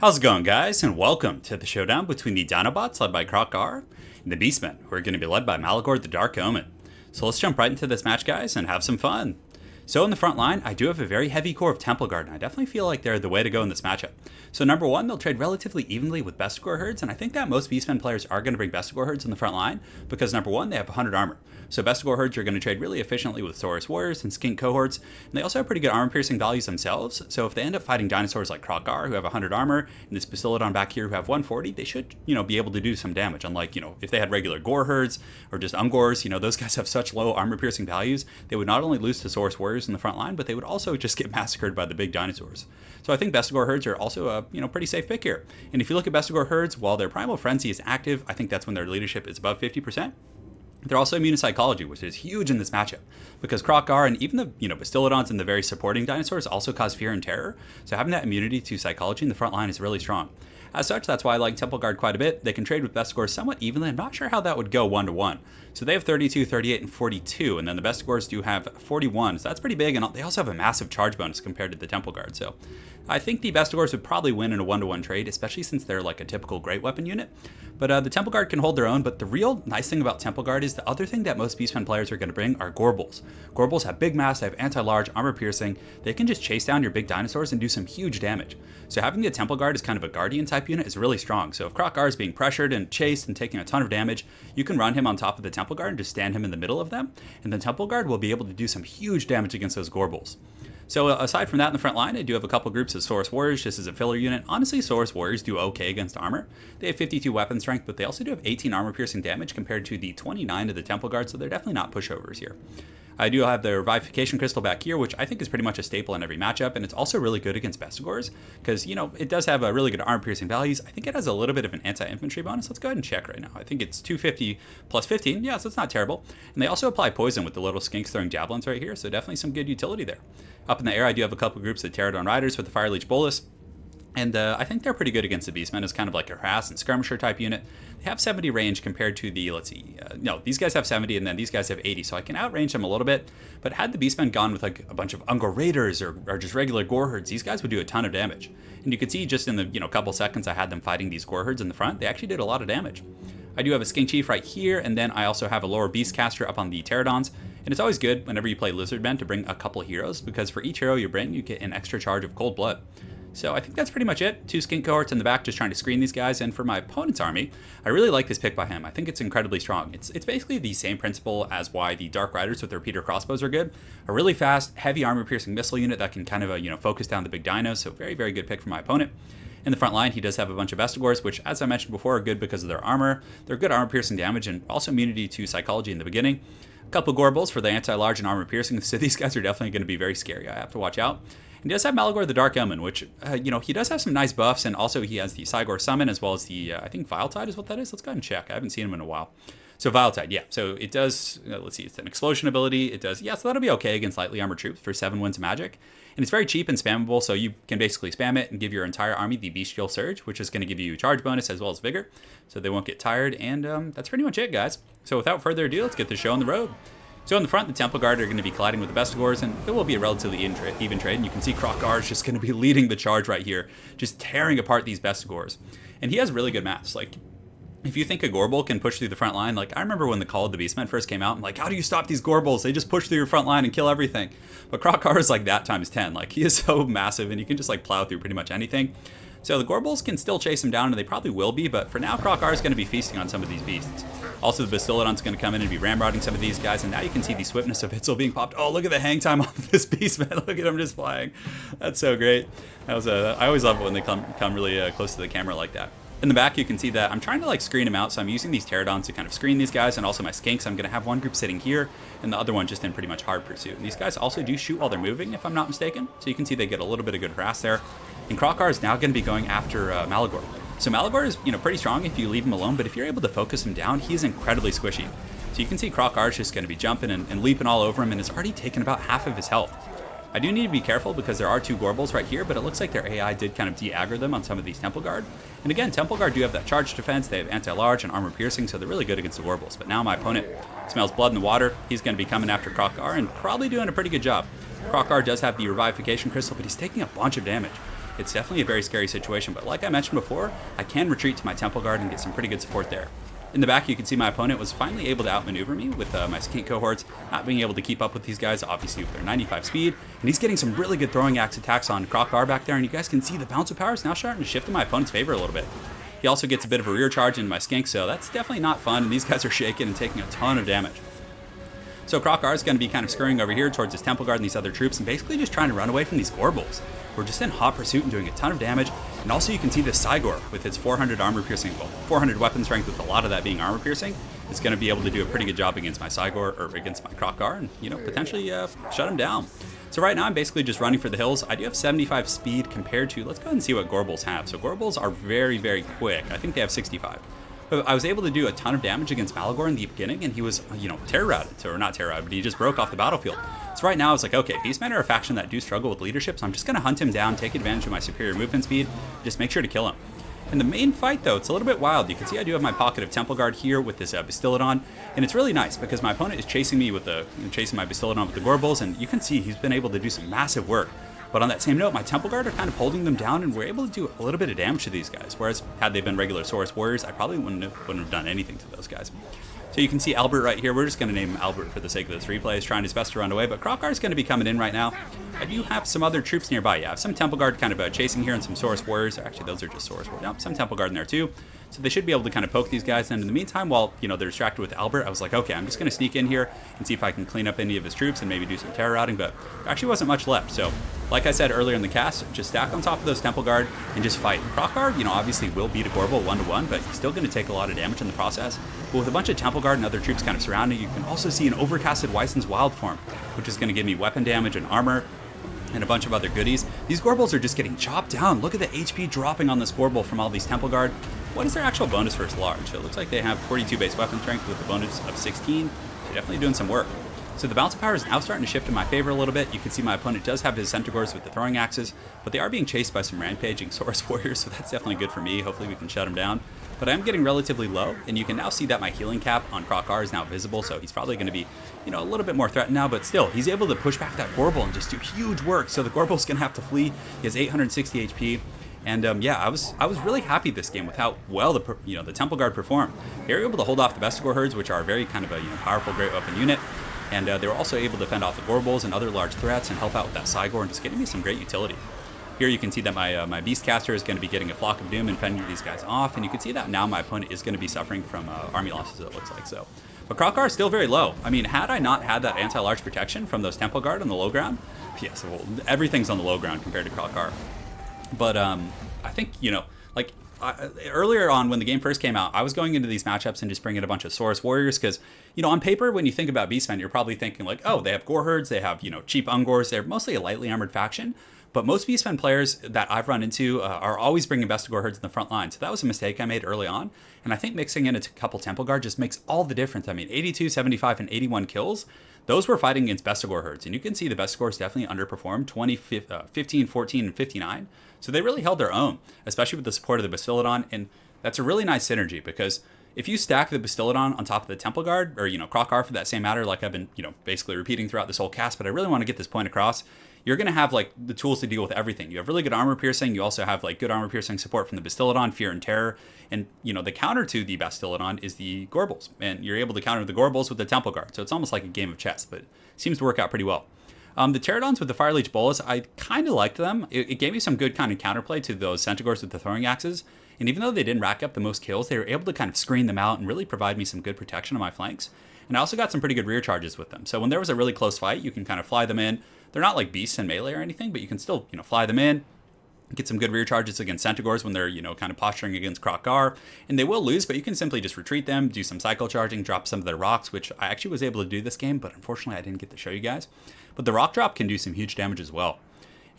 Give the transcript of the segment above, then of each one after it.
How's it going, guys? And welcome to the showdown between the Dinobots led by Krokgar and the Beastmen, who are going to be led by Malagor the Dark Omen. So let's jump right into this match, guys, and have some fun. So in the front line, I do have a very heavy core of Temple Guard, and I definitely feel like they're the way to go in this matchup. So number one, they'll trade relatively evenly with Bestigor herds, and I think that most Beastmen players are going to bring Bestigor herds in the front line, because number one, they have 100 armor. So Bestigor herds are going to trade really efficiently with Saurus warriors and skink cohorts, and they also have pretty good armor piercing values themselves. So if they end up fighting dinosaurs like Krokgar, who have 100 armor, and this Bastiladon back here who have 140, they should, be able to do some damage. Unlike, if they had regular Gore herds or just Ungors, those guys have such low armor piercing values, they would not only lose to Saurus warriors in the front line, but they would also just get massacred by the big dinosaurs. So I think Bestigor herds are also a pretty safe pick here. And if you look at Bestigor herds, while their primal frenzy is active, I think that's when their leadership is above 50%. They're also immune to psychology, which is huge in this matchup, because Krokgar and even the Bastiladons and the very supporting dinosaurs also cause fear and terror. So having that immunity to psychology in the front line is really strong. As such, that's why I like Temple Guard quite a bit. They can trade with Bestigors somewhat evenly. I'm not sure how that would go 1-to-1. So they have 32, 38, and 42, and then the Bestigors do have 41. So that's pretty big, and they also have a massive charge bonus compared to the Temple Guard. So I think the Bestigors would probably win in a 1-to-1 trade, especially since they're like a typical great weapon unit. But the Temple Guard can hold their own, but the real nice thing about Temple Guard is the other thing that most Beastmen players are going to bring are Gorbals. Gorbals have big mass, they have anti-large, armor piercing. They can just chase down your big dinosaurs and do some huge damage. So having the Temple Guard as kind of a Guardian type unit is really strong. So if Krokgar is being pressured and chased and taking a ton of damage, you can run him on top of the Temple Guard and just stand him in the middle of them, and the Temple Guard will be able to do some huge damage against those Gorbals. So aside from that in the front line, I do have a couple groups of Saurus Warriors just as a filler unit. Honestly, Saurus Warriors do okay against armor. They have 52 weapon strength, but they also do have 18 armor piercing damage compared to the 29 of the Temple Guard, so they're definitely not pushovers here. I do have the Revivification Crystal back here, which I think is pretty much a staple in every matchup, and it's also really good against Bestigors, because, it does have a really good armor-piercing values. I think it has a little bit of an anti-infantry bonus. Let's go ahead and check right now. I think it's 250 plus 15. Yeah, so it's not terrible. And they also apply poison with the little skinks throwing javelins right here, so definitely some good utility there. Up in the air, I do have a couple groups of Pterodon Riders with the Fire Leech Bolus. And I think they're pretty good against the Beastmen as kind of like a harass and skirmisher type unit. They have 70 range compared to the, no, these guys have 70 and then these guys have 80, so I can outrange them a little bit. But had the Beastmen gone with like a bunch of Ungor Raiders or just regular Gore herds, these guys would do a ton of damage. And you can see just in the couple seconds I had them fighting these Gore herds in the front, they actually did a lot of damage. I do have a Skink Chief right here, and then I also have a lower Beast Caster up on the Pterodons. And it's always good whenever you play Lizardmen to bring a couple heroes, because for each hero you bring, you get an extra charge of cold blood. So I think that's pretty much it. 2 skink cohorts in the back just trying to screen these guys. And for my opponent's army, I really like this pick by him. I think it's incredibly strong. It's basically the same principle as why the Dark Riders with their repeater crossbows are good. A really fast, heavy armor-piercing missile unit that can kind of focus down the big dinos. So very, very good pick for my opponent. In the front line, he does have a bunch of Bestigors, which, as I mentioned before, are good because of their armor. They're good armor-piercing damage and also immunity to psychology in the beginning. A couple Gorbals for the anti-large and armor-piercing, so these guys are definitely going to be very scary. I have to watch out. He does have Malagor the Dark Omen, which, he does have some nice buffs, and also he has the Cygor Summon, as well as the, I think Viletide is what that is. Let's go ahead and check. I haven't seen him in a while. So Viletide, yeah. So it does, let's see, it's an explosion ability. It does, yeah, so that'll be okay against lightly armored troops for 7 wins of magic. And it's very cheap and spammable, so you can basically spam it and give your entire army the Bestial Surge, which is going to give you charge bonus as well as vigor, so they won't get tired. And that's pretty much it, guys. So without further ado, let's get the show on the road. So in the front, the Temple Guard are going to be colliding with the Bestigors, and it will be a relatively even trade. And you can see Krokgar is just going to be leading the charge right here, just tearing apart these Bestigors. And he has really good maths. Like, if you think a Gorbal can push through the front line, like I remember when the Call of the Beastmen first came out, I'm like, how do you stop these Gorbals? They just push through your front line and kill everything. But Krokgar is like that times 10. Like, he is so massive, and you can just like plow through pretty much anything. So the Gorbals can still chase him down, and they probably will be, but for now, Krokgar is going to be feasting on some of these beasts. Also, the Bastiladon's going to come in and be ramrodding some of these guys, and now you can see the swiftness of Hitzel being popped. Oh, look at the hang time on this Beastman. Look at him just flying. That's so great. That was I always love it when they come really close to the camera like that. In the back, you can see that I'm trying to like screen them out, so I'm using these Pterodons to kind of screen these guys, and also my Skinks. I'm going to have one group sitting here, and the other one just in pretty much hard pursuit. And these guys also do shoot while they're moving, if I'm not mistaken. So you can see they get a little bit of good harass there. And Krokgar is now going to be going after Malagor. So Malagor is pretty strong if you leave him alone, but if you're able to focus him down, he's incredibly squishy. So you can see Krokgar is just going to be jumping and leaping all over him, and it's already taken about half of his health. I do need to be careful because there are 2 Gorbals right here, but it looks like their AI did kind of de-aggro them on some of these Temple Guard. And again, Temple Guard do have that charge defense, they have anti-large and armor piercing, so they're really good against the Gorbals. But now my opponent smells blood in the water. He's going to be coming after Krokgar and probably doing a pretty good job. Krokgar does have the Revivification Crystal, but he's taking a bunch of damage. it's definitely a very scary situation. But like I mentioned before, I can retreat to my Temple Guard and get some pretty good support there. In the back, you can see my opponent was finally able to outmaneuver me with my skink cohorts, not being able to keep up with these guys, obviously with their 95 speed. And he's getting some really good throwing axe attacks on Krokar back there, and you guys can see the bounce of power is now starting to shift in my opponent's favor a little bit. He also gets a bit of a rear charge into my skink, so that's definitely not fun, and these guys are shaking and taking a ton of damage. So Krokar is going to be kind of scurrying over here towards his Temple Guard and these other troops, and basically just trying to run away from these Gorbals. We're just in hot pursuit and doing a ton of damage. And also you can see this Cygor with its 400 armor piercing, well, 400 weapon strength with a lot of that being armor piercing, is going to be able to do a pretty good job against my Cygor, or against my Krokar, and, you know, potentially shut him down. So right now I'm basically just running for the hills. I do have 75 speed compared to, let's go ahead and see what Gorbals have. So Gorbals are very, very quick. I think they have 65. But I was able to do a ton of damage against Malagor in the beginning, and he was, you know, terror routed, or not terror routed, but he just broke off the battlefield. So right now I was like, okay, Beastmen are a faction that do struggle with leadership, so I'm just going to hunt him down, take advantage of my superior movement speed, just make sure to kill him. In the main fight, though, it's a little bit wild. You can see I do have my pocket of Temple Guard here with this Bastillodon, and it's really nice because my opponent is chasing me with chasing my Bastillodon with the Gorbals, and you can see he's been able to do some massive work. But on that same note, my Temple Guard are kind of holding them down, and we're able to do a little bit of damage to these guys. Whereas, had they been regular Saurus Warriors, I probably wouldn't have done anything to those guys. So you can see Albert right here. We're just going to name him Albert for the sake of this replay. He's trying his best to run away, but Krokar is going to be coming in right now. I do have some other troops nearby. Yeah, I have some Temple Guard kind of chasing here, and some Saurus Warriors. Actually, those are just Saurus Warriors. Nope, some Temple Guard in there too. So they should be able to kind of poke these guys. And in the meantime, while, you know, they're distracted with Albert, I was like, okay, I'm just going to sneak in here and see if I can clean up any of his troops and maybe do some terror routing. But there actually wasn't much left. So like I said earlier in the cast, just stack on top of those Temple Guard and just fight. Krokar, you know, obviously will beat a Gorbal 1-to-1, but he's still going to take a lot of damage in the process. But with a bunch of Temple Guard and other troops kind of surrounding, you can also see an overcasted Wyson's Wild Form, which is going to give me weapon damage and armor and a bunch of other goodies. These Gorbals are just getting chopped down. Look at the HP dropping on this Gorbal from all these Temple Guard. What is their actual bonus versus large? So it looks like they have 42 base weapon strength with a bonus of 16. So definitely doing some work. So the bounce of power is now starting to shift in my favor a little bit. You can see my opponent does have his Centaurs with the throwing axes, but they are being chased by some rampaging Saurus Warriors, so that's definitely good for me. Hopefully we can shut him down. But I am getting relatively low, and you can now see that my healing cap on Krokar is now visible, so he's probably going to be, you know, a little bit more threatened now, but still, he's able to push back that Gorbal and just do huge work. So the Gorbal's going to have to flee. He has 860 HP. And yeah, I was really happy this game with how well the Temple Guard performed. They were able to hold off the Bestigor herds, which are very kind of a powerful great weapon unit, and they were also able to fend off the Gorbals and other large threats and help out with that Cygor and just getting me some great utility. Here you can see that my Beastcaster is going to be getting a Flock of Doom and fending these guys off, and you can see that now my opponent is going to be suffering from army losses, it looks like. So, but Krokar is still very low. I mean, had I not had that anti-large protection from those Temple Guard on the low ground, yes, well, everything's on the low ground compared to Krokar. But I think, you know, like earlier on when the game first came out, I was going into these matchups and just bringing a bunch of Saurus Warriors because, you know, on paper, when you think about Beastmen, you're probably thinking like, oh, they have Gore Herds, they have, you know, cheap Ungors, they're mostly a lightly armored faction. But most Beastmen players that I've run into are always bringing Bestigor herds in the front line. So that was a mistake I made early on. And I think mixing in a couple Temple Guard just makes all the difference. I mean, 82, 75, and 81 kills, those were fighting against Bestigor herds. And you can see the Bestigors definitely underperformed, 15, 14, and 59. So they really held their own, especially with the support of the Bastillodon. And that's a really nice synergy because if you stack the Bastillodon on top of the Temple Guard, or, you know, Krokar for that same matter, like I've been, you know, basically repeating throughout this whole cast, but I really want to get this point across, you're going to have, like, the tools to deal with everything. You have really good armor piercing. You also have, like, good armor piercing support from the Bastillodon, Fear and Terror. And, you know, the counter to the Bastillodon is the Gorbals. And you're able to counter the Gorbals with the Temple Guard. So it's almost like a game of chess, but it seems to work out pretty well. The Pterodons with the Fire Leech Bolas, I kind of liked them. It gave me some good kind of counterplay to those Centaurs with the throwing axes. And even though they didn't rack up the most kills, they were able to kind of screen them out and really provide me some good protection on my flanks. And I also got some pretty good rear charges with them. So when there was a really close fight, you can kind of fly them in. They're not like beasts in melee or anything, but you can still, you know, fly them in, get some good rear charges against Centaurs when they're, you know, kind of posturing against Krokar. And they will lose, but you can simply just retreat them, do some cycle charging, drop some of their rocks, which I actually was able to do this game, but unfortunately I didn't get to show you guys. But the rock drop can do some huge damage as well.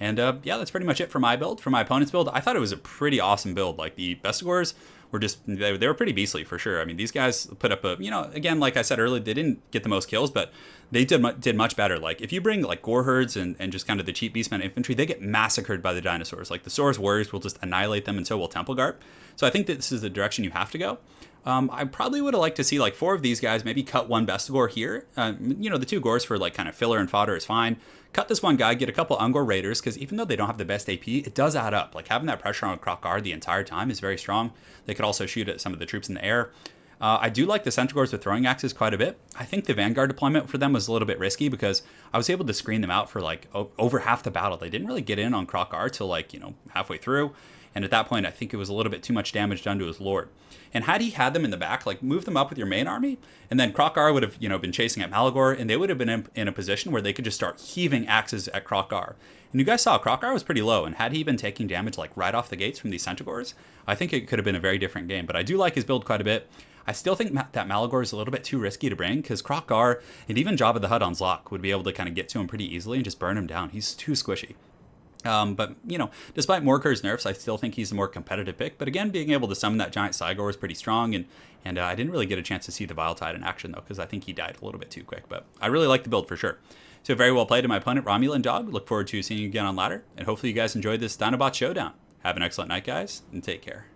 And yeah, that's pretty much it for my build. For my opponent's build, I thought it was a pretty awesome build. Like the Bestigors were just, they were pretty beastly for sure. I mean, these guys put up a, you know, again, like I said earlier, they didn't get the most kills, but they did much better. Like if you bring like Gore Herds and just kind of the cheap Beastmen infantry, they get massacred by the dinosaurs. Like the Saurus Warriors will just annihilate them, and so will Temple Guard. So I think that this is the direction you have to go. I probably would have liked to see like 4 of these guys, maybe cut one Bestigor here. The 2 Gores for like kind of filler and fodder is fine. Cut this one guy, get a couple Ungor Raiders, because even though they don't have the best AP, it does add up. Like having that pressure on Krokgar the entire time is very strong. They could also shoot at some of the troops in the air. I do like the Centaurs with throwing axes quite a bit. I think the Vanguard deployment for them was a little bit risky because I was able to screen them out for like over half the battle. They didn't really get in on Krokgar till like, halfway through. And at that point, I think it was a little bit too much damage done to his lord. And had he had them in the back, like move them up with your main army, and then Krokgar would have, been chasing at Malagor, and they would have been in a position where they could just start heaving axes at Krokgar. And you guys saw Krokgar was pretty low, and had he been taking damage like right off the gates from these Centaurs, I think it could have been a very different game. But I do like his build quite a bit. I still think that Malagor is a little bit too risky to bring, because Krokgar and even Jabba the Hutt on Zlok would be able to kind of get to him pretty easily and just burn him down. He's too squishy. But, despite Morkar's nerfs, I still think he's a more competitive pick. But again, being able to summon that giant Cygor is pretty strong. And I didn't really get a chance to see the Vile Tide in action, though, because I think he died a little bit too quick. But I really like the build for sure. So very well played to my opponent, Romulan Dog. Look forward to seeing you again on ladder. And hopefully you guys enjoyed this Dinobot showdown. Have an excellent night, guys, and take care.